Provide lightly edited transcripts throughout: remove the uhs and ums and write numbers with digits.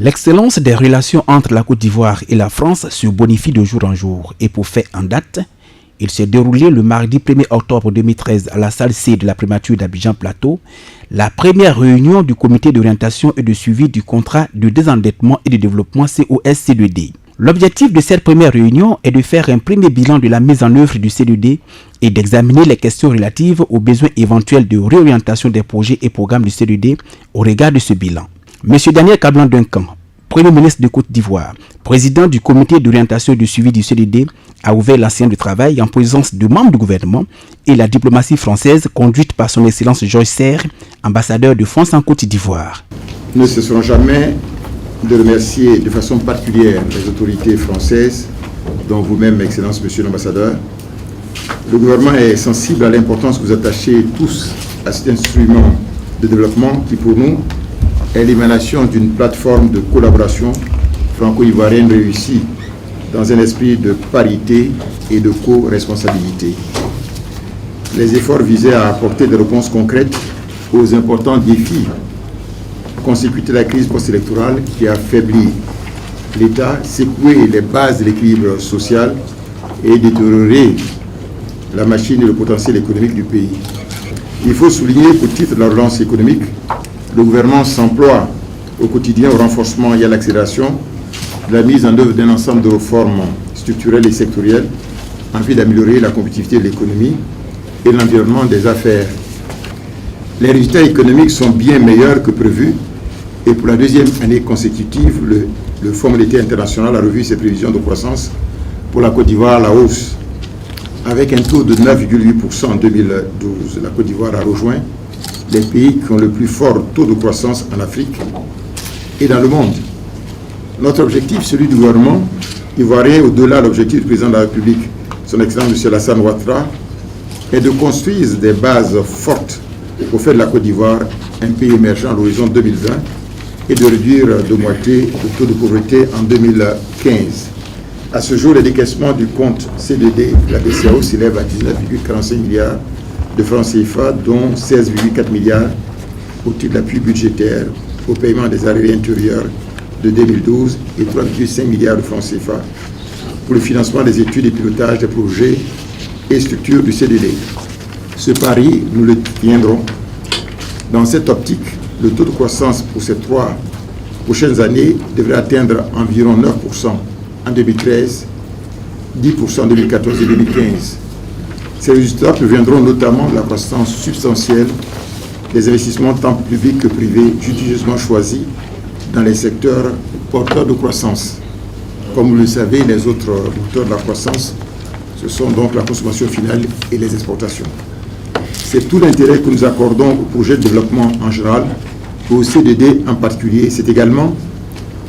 L'excellence des relations entre la Côte d'Ivoire et la France se bonifie de jour en jour et pour fait en date, il s'est déroulé le mardi 1er octobre 2013 à la salle C de la primature d'Abidjan Plateau, la première réunion du comité d'orientation et de suivi du contrat de désendettement et de développement COS-C2D. L'objectif de cette première réunion est de faire un premier bilan de la mise en œuvre du C2D et d'examiner les questions relatives aux besoins éventuels de réorientation des projets et programmes du C2D au regard de ce bilan. M. Daniel Kablan-Duncan, Premier ministre de Côte d'Ivoire, président du comité d'orientation et de suivi du C2D, a ouvert la séance de travail en présence de membres du gouvernement et la diplomatie française conduite par son Excellence Georges Serre, ambassadeur de France en Côte d'Ivoire. Nous ne cesserons jamais de remercier de façon particulière les autorités françaises, dont vous-même, Excellence, Monsieur l'ambassadeur. Le gouvernement est sensible à l'importance que vous attachez tous à cet instrument de développement qui, pour nous, est l'émanation d'une plateforme de collaboration franco-ivoirienne réussie dans un esprit de parité et de co-responsabilité. Les efforts visaient à apporter des réponses concrètes aux importants défis consécutifs à la crise post-électorale qui a affaibli l'État, secoué les bases de l'équilibre social et détérioré la machine et le potentiel économique du pays. Il faut souligner qu'au titre de la relance économique, le gouvernement s'emploie au quotidien au renforcement et à l'accélération de la mise en œuvre d'un ensemble de réformes structurelles et sectorielles en vue d'améliorer la compétitivité de l'économie et l'environnement des affaires. Les résultats économiques sont bien meilleurs que prévu et pour la deuxième année consécutive, le Fonds monétaire international a revu ses prévisions de croissance pour la Côte d'Ivoire à la hausse. Avec un taux de 9,8% en 2012, la Côte d'Ivoire a rejoint les pays qui ont le plus fort taux de croissance en Afrique et dans le monde. Notre objectif, celui du gouvernement ivoirien, au-delà de l'objectif du président de la République, son Excellence M. Alassane Ouattara, est de construire des bases fortes pour faire de la Côte d'Ivoire un pays émergent à l'horizon 2020 et de réduire de moitié le taux de pauvreté en 2015. À ce jour, les décaissements du compte C2D de la BCEAO s'élèvent à 19,45 milliards de francs CFA, dont 16,4 milliards au titre de l'appui budgétaire au paiement des arriérés intérieurs de 2012 et 3,5 milliards de francs CFA pour le financement des études et pilotage des projets et structures du C2D. Ce pari, nous le tiendrons. Dans cette optique, le taux de croissance pour ces 3 prochaines années devrait atteindre environ 9% en 2013, 10% en 2014 et 2015. Ces résultats proviendront notamment de la croissance substantielle des investissements tant publics que privés judicieusement choisis dans les secteurs porteurs de croissance. Comme vous le savez, les autres moteurs de la croissance, ce sont donc la consommation finale et les exportations. C'est tout l'intérêt que nous accordons au projet de développement en général, et au C2D en particulier. C'est également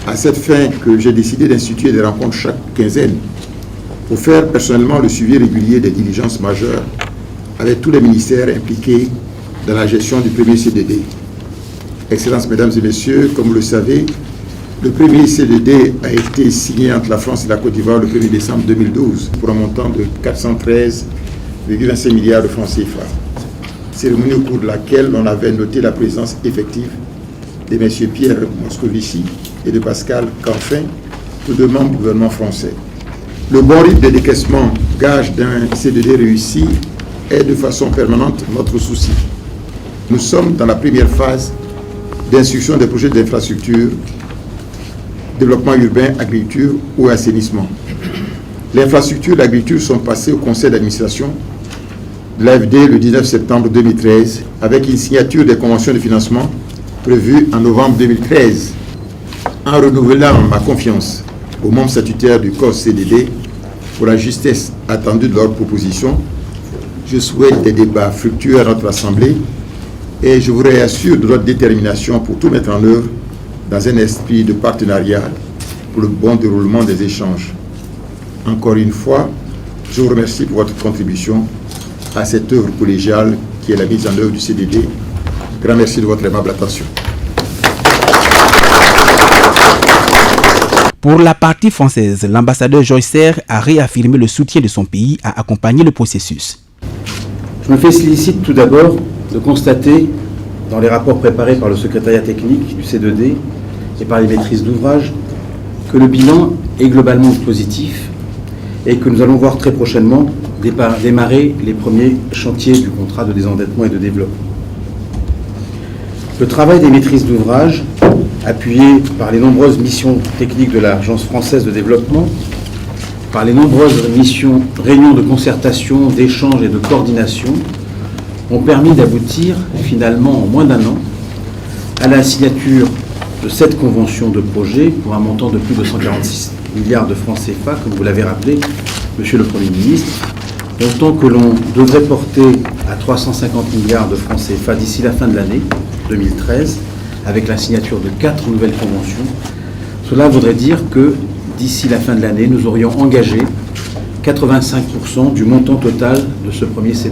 à cette fin que j'ai décidé d'instituer des rencontres chaque quinzaine pour faire personnellement le suivi régulier des diligences majeures avec tous les ministères impliqués dans la gestion du premier C2D. Excellences, Mesdames et Messieurs, comme vous le savez, le premier C2D a été signé entre la France et la Côte d'Ivoire le 1er décembre 2012 pour un montant de 413,25 milliards de francs CFA. Cérémonie au cours de laquelle on avait noté la présence effective de M. Pierre Moscovici et de Pascal Canfin, tous deux membres du gouvernement français. Le bon rythme de décaissement, gage d'un C2D réussi, est de façon permanente notre souci. Nous sommes dans la première phase d'instruction des projets d'infrastructure, développement urbain, agriculture ou assainissement. Les infrastructures et l'agriculture sont passées au conseil d'administration de l'AFD le 19 septembre 2013 avec une signature des conventions de financement prévues en novembre 2013. En renouvelant ma confiance aux membres statutaires du corps CDD pour la justesse attendue de leurs propositions, je souhaite des débats fructueux à notre Assemblée et je vous réassure de notre détermination pour tout mettre en œuvre dans un esprit de partenariat pour le bon déroulement des échanges. Encore une fois, je vous remercie pour votre contribution à cette œuvre collégiale qui est la mise en œuvre du CDD. Grand merci de votre aimable attention. Pour la partie française, l'ambassadeur Georges Serre a réaffirmé le soutien de son pays à accompagner le processus. Je me félicite tout d'abord de constater, dans les rapports préparés par le secrétariat technique du C2D, et par les maîtrises d'ouvrage que le bilan est globalement positif et que nous allons voir très prochainement démarrer les premiers chantiers du contrat de désendettement et de développement. Le travail des maîtrises d'ouvrage, appuyé par les nombreuses missions techniques de l'Agence française de développement, par les nombreuses réunions de concertation, d'échange et de coordination, ont permis d'aboutir finalement en moins d'un an à la signature de cette convention de projet pour un montant de plus de 146 milliards de francs CFA, comme vous l'avez rappelé, Monsieur le Premier ministre, montant que l'on devrait porter à 350 milliards de francs CFA d'ici la fin de l'année 2013, avec la signature de 4 nouvelles conventions. Cela voudrait dire que d'ici la fin de l'année, nous aurions engagé 85% du montant total de ce premier C2D.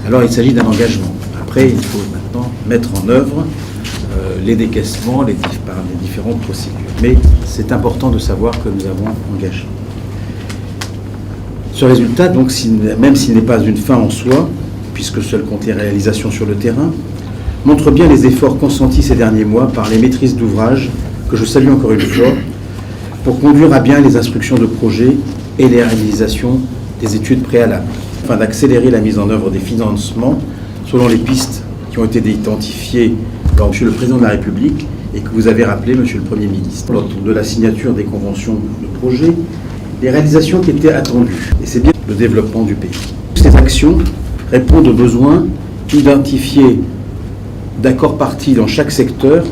Alors il s'agit d'un engagement. Après, il faut maintenant mettre en œuvre les décaissements par les différentes procédures. Mais c'est important de savoir que nous avons engagé. Ce résultat, donc, même s'il n'est pas une fin en soi, puisque seul compte les réalisations sur le terrain, montre bien les efforts consentis ces derniers mois par les maîtrises d'ouvrage, que je salue encore une fois, pour conduire à bien les instructions de projet et les réalisations des études préalables, afin d'accélérer la mise en œuvre des financements selon les pistes qui ont été identifiées par M. le Président de la République et que vous avez rappelé, M. le Premier ministre, lors de la signature des conventions de projet, les réalisations qui étaient attendues. Et c'est bien le développement du pays. Ces actions répondent aux besoins identifiés d'accords partis dans chaque secteur,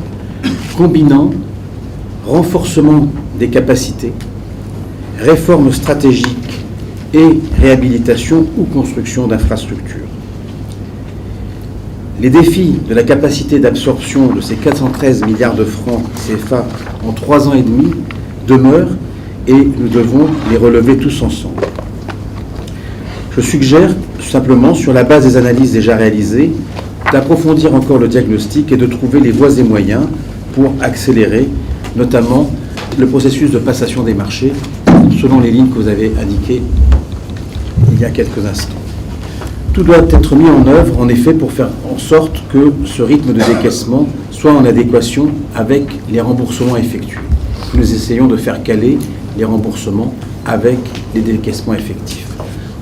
combinant renforcement des capacités, réforme stratégique et réhabilitation ou construction d'infrastructures. Les défis de la capacité d'absorption de ces 413 milliards de francs CFA en 3 ans et demi demeurent et nous devons les relever tous ensemble. Je suggère simplement, sur la base des analyses déjà réalisées, d'approfondir encore le diagnostic et de trouver les voies et moyens pour accélérer notamment le processus de passation des marchés selon les lignes que vous avez indiquées il y a quelques instants. Tout doit être mis en œuvre, en effet, pour faire en sorte que ce rythme de décaissement soit en adéquation avec les remboursements effectués. Nous essayons de faire caler les remboursements avec les décaissements effectifs,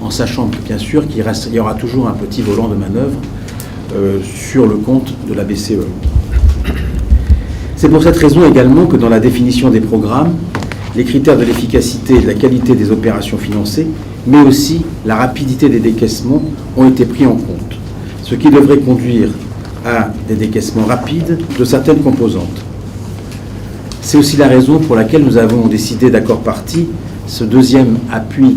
en sachant bien sûr qu'il y aura toujours un petit volant de manœuvre sur le compte de la BCE. C'est pour cette raison également que dans la définition des programmes, les critères de l'efficacité et de la qualité des opérations financées, mais aussi la rapidité des décaissements ont été pris en compte, ce qui devrait conduire à des décaissements rapides de certaines composantes. C'est aussi la raison pour laquelle nous avons décidé d'accord parti ce deuxième appui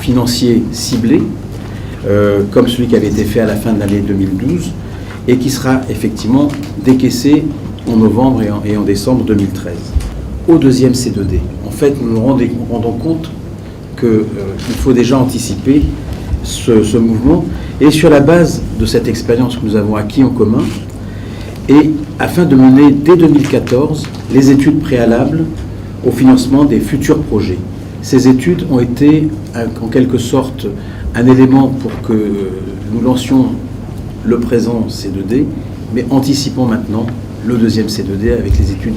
financier ciblé, comme celui qui avait été fait à la fin de l'année 2012, et qui sera effectivement décaissé en novembre et en décembre 2013, au deuxième C2D. En fait, nous nous rendons compte qu'il faut déjà anticiper ce mouvement, et sur la base de cette expérience que nous avons acquis en commun, et afin de mener dès 2014 les études préalables au financement des futurs projets. Ces études ont été en quelque sorte un élément pour que nous lancions le présent C2D, mais anticipons maintenant le deuxième C2D avec les études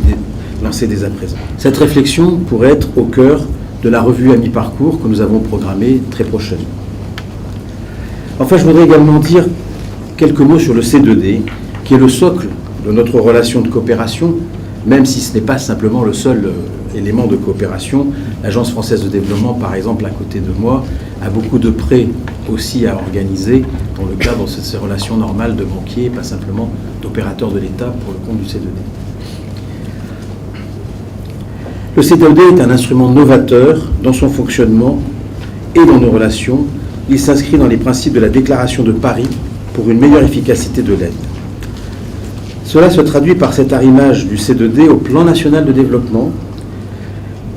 lancées dès à présent. Cette réflexion pourrait être au cœur de la revue à mi-parcours que nous avons programmée très prochainement. Enfin, je voudrais également dire quelques mots sur le C2D, qui est le socle de notre relation de coopération, même si ce n'est pas simplement le seul élément de coopération. L'Agence française de développement, par exemple, à côté de moi, a beaucoup de prêts aussi à organiser dans le cadre de ces relations normales de banquiers, pas simplement d'opérateurs de l'État pour le compte du C2D. Le C2D est un instrument novateur dans son fonctionnement et dans nos relations. Il s'inscrit dans les principes de la déclaration de Paris pour une meilleure efficacité de l'aide. Cela se traduit par cet arrimage du C2D au plan national de développement,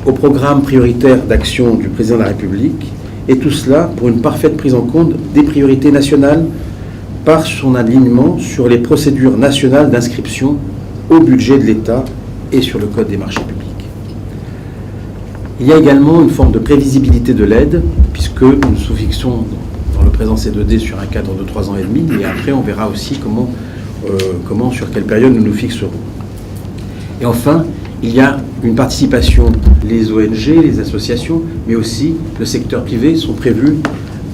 au programme prioritaire d'action du président de la République, et tout cela pour une parfaite prise en compte des priorités nationales par son alignement sur les procédures nationales d'inscription au budget de l'État et sur le Code des marchés publics. Il y a également une forme de prévisibilité de l'aide, puisque nous nous fixons dans le présent C2D sur un cadre de 3 ans et demi, et après on verra aussi comment sur quelle période nous nous fixerons. Et enfin, il y a une participation, les ONG, les associations, mais aussi le secteur privé sont prévus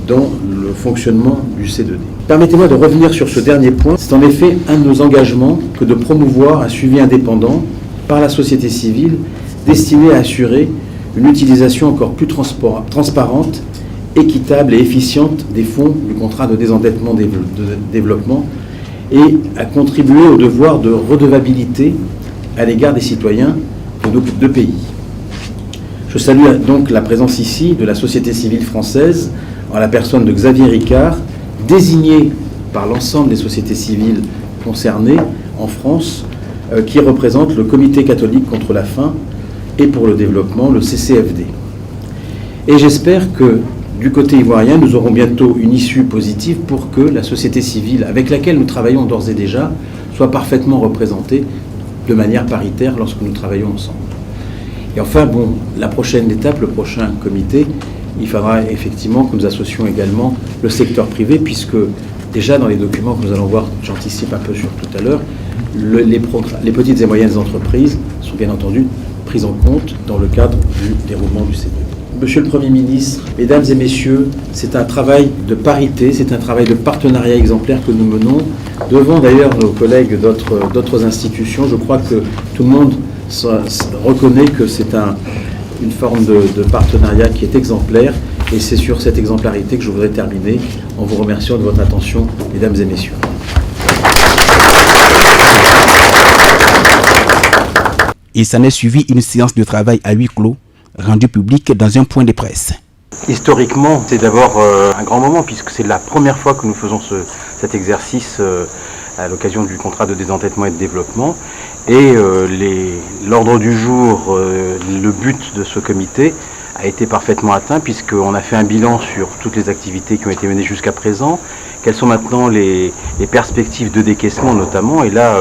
dans le fonctionnement du C2D. Permettez-moi de revenir sur ce dernier point. C'est en effet un de nos engagements que de promouvoir un suivi indépendant par la société civile destiné à assurer une utilisation encore plus transparente, équitable et efficiente des fonds du contrat de désendettement de développement et à contribuer au devoir de redevabilité à l'égard des citoyens de nos deux pays. Je salue donc la présence ici de la société civile française en la personne de Xavier Ricard, désigné par l'ensemble des sociétés civiles concernées en France, qui représente le Comité catholique contre la faim et pour le développement, le CCFD. Et j'espère que du côté ivoirien, nous aurons bientôt une issue positive pour que la société civile, avec laquelle nous travaillons d'ores et déjà, soit parfaitement représentée de manière paritaire lorsque nous travaillons ensemble. Et enfin, la prochaine étape, le prochain comité, il faudra effectivement que nous associons également le secteur privé, puisque déjà dans les documents que nous allons voir, j'anticipe un peu sur tout à l'heure, les petites et moyennes entreprises sont bien entendu prises en compte dans le cadre du déroulement du C2D. Monsieur le Premier ministre, Mesdames et Messieurs, c'est un travail de parité, c'est un travail de partenariat exemplaire que nous menons devant d'ailleurs nos collègues d'autres institutions. Je crois que tout le monde reconnaît que c'est une forme de partenariat qui est exemplaire et c'est sur cette exemplarité que je voudrais terminer en vous remerciant de votre attention, Mesdames et Messieurs. Il s'en est suivi une séance de travail à huis clos, rendue publique dans un point de presse. Historiquement, c'est d'abord un grand moment puisque c'est la première fois que nous faisons cet exercice à l'occasion du contrat de désendettement et de développement. Et l'ordre du jour, le but de ce comité a été parfaitement atteint puisqu'on a fait un bilan sur toutes les activités qui ont été menées jusqu'à présent. Quelles sont maintenant les perspectives de décaissement notamment. Et là,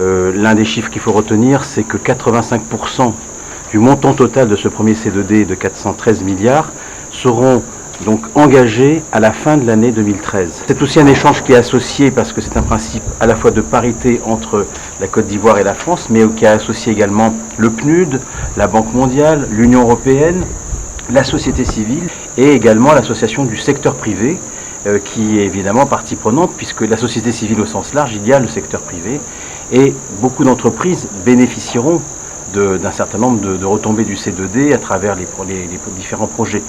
l'un des chiffres qu'il faut retenir, c'est que 85% du montant total de ce premier C2D de 413 milliards seront donc engagés à la fin de l'année 2013. C'est aussi un échange qui est associé, parce que c'est un principe à la fois de parité entre la Côte d'Ivoire et la France, mais qui a associé également le PNUD, la Banque mondiale, l'Union européenne, la société civile et également l'association du secteur privé, qui est évidemment partie prenante, puisque la société civile au sens large, il y a le secteur privé, et beaucoup d'entreprises bénéficieront d'un certain nombre de retombées du C2D à travers les différents projets.